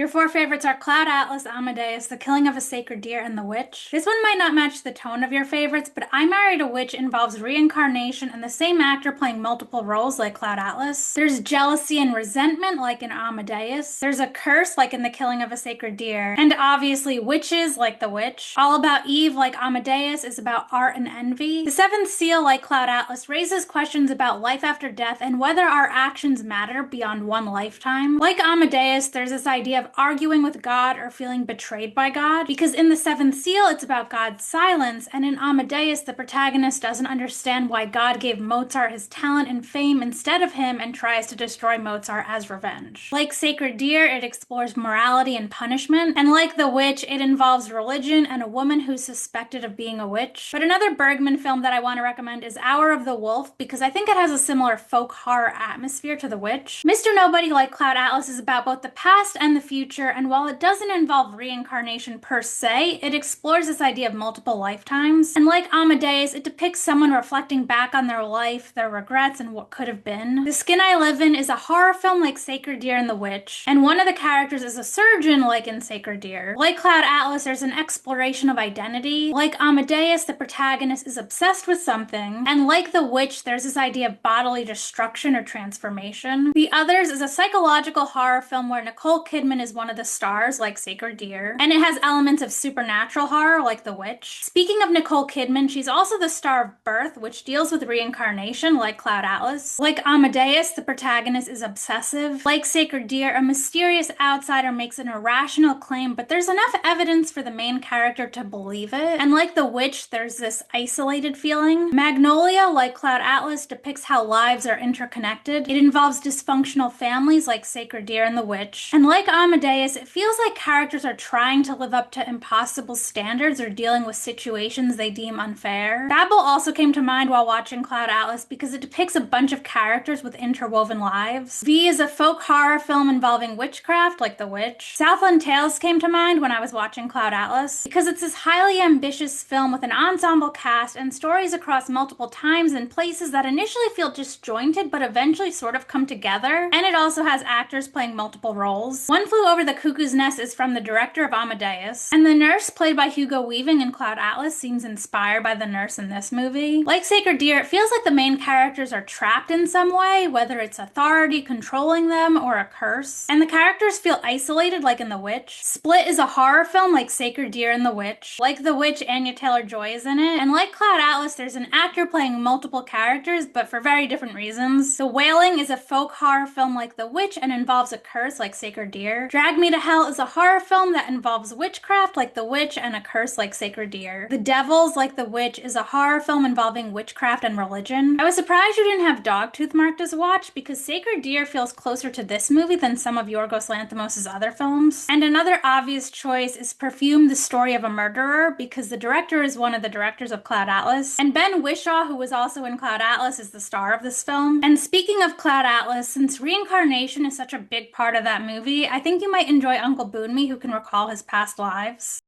Your four favorites are Cloud Atlas, Amadeus, The Killing of a Sacred Deer, and The Witch. This one might not match the tone of your favorites, but I Married a Witch involves reincarnation and the same actor playing multiple roles like Cloud Atlas. There's jealousy and resentment like in Amadeus. There's a curse like in The Killing of a Sacred Deer. And obviously witches like The Witch. All About Eve like Amadeus is about art and envy. The Seventh Seal like Cloud Atlas raises questions about life after death and whether our actions matter beyond one lifetime. Like Amadeus, there's this idea of arguing with God or feeling betrayed by God, because in The Seventh Seal, it's about God's silence, and in Amadeus, the protagonist doesn't understand why God gave Mozart his talent and fame instead of him and tries to destroy Mozart as revenge. Like Sacred Deer, it explores morality and punishment, and like The Witch, it involves religion and a woman who's suspected of being a witch. But another Bergman film that I want to recommend is Hour of the Wolf, because I think it has a similar folk horror atmosphere to The Witch. Mr. Nobody, like Cloud Atlas, is about both the past and the future, and while it doesn't involve reincarnation per se, it explores this idea of multiple lifetimes. And like Amadeus, it depicts someone reflecting back on their life, their regrets, and what could have been. The Skin I Live In is a horror film like Sacred Deer and The Witch, and one of the characters is a surgeon like in Sacred Deer. Like Cloud Atlas, there's an exploration of identity. Like Amadeus, the protagonist is obsessed with something, and like The Witch, there's this idea of bodily destruction or transformation. The Others is a psychological horror film where Nicole Kidman is one of the stars like Sacred Deer, and it has elements of supernatural horror like The Witch. Speaking of Nicole Kidman, she's also the star of Birth, which deals with reincarnation like Cloud Atlas. Like Amadeus, the protagonist is obsessive. Like Sacred Deer, a mysterious outsider makes an irrational claim, but there's enough evidence for the main character to believe it. And like The Witch, there's this isolated feeling. Magnolia, like Cloud Atlas, depicts how lives are interconnected. It involves dysfunctional families like Sacred Deer and The Witch. And like Amadeus, it feels like characters are trying to live up to impossible standards or dealing with situations they deem unfair. Babel also came to mind while watching Cloud Atlas because it depicts a bunch of characters with interwoven lives. V is a folk horror film involving witchcraft like The Witch. Southland Tales came to mind when I was watching Cloud Atlas because it's this highly ambitious film with an ensemble cast and stories across multiple times and places that initially feel disjointed but eventually sort of come together. And it also has actors playing multiple roles. One Flew Over the Cuckoo's Nest is from the director of Amadeus, and the nurse played by Hugo Weaving in Cloud Atlas seems inspired by the nurse in this movie. Like Sacred Deer, it feels like the main characters are trapped in some way, whether it's authority controlling them or a curse. And the characters feel isolated like in The Witch. Split is a horror film like Sacred Deer and The Witch. Like The Witch, Anya Taylor-Joy is in it. And like Cloud Atlas, there's an actor playing multiple characters, but for very different reasons. The Wailing is a folk horror film like The Witch and involves a curse like Sacred Deer. Drag Me to Hell is a horror film that involves witchcraft like The Witch and a curse like Sacred Deer. The Devils, like The Witch, is a horror film involving witchcraft and religion. I was surprised you didn't have Dogtooth marked as watch because Sacred Deer feels closer to this movie than some of Yorgos Lanthimos' other films. And another obvious choice is Perfume, the Story of a Murderer, because the director is one of the directors of Cloud Atlas. And Ben Whishaw, who was also in Cloud Atlas, is the star of this film. And speaking of Cloud Atlas, since reincarnation is such a big part of that movie, I think you might enjoy Uncle Boonmee, who can recall his past lives.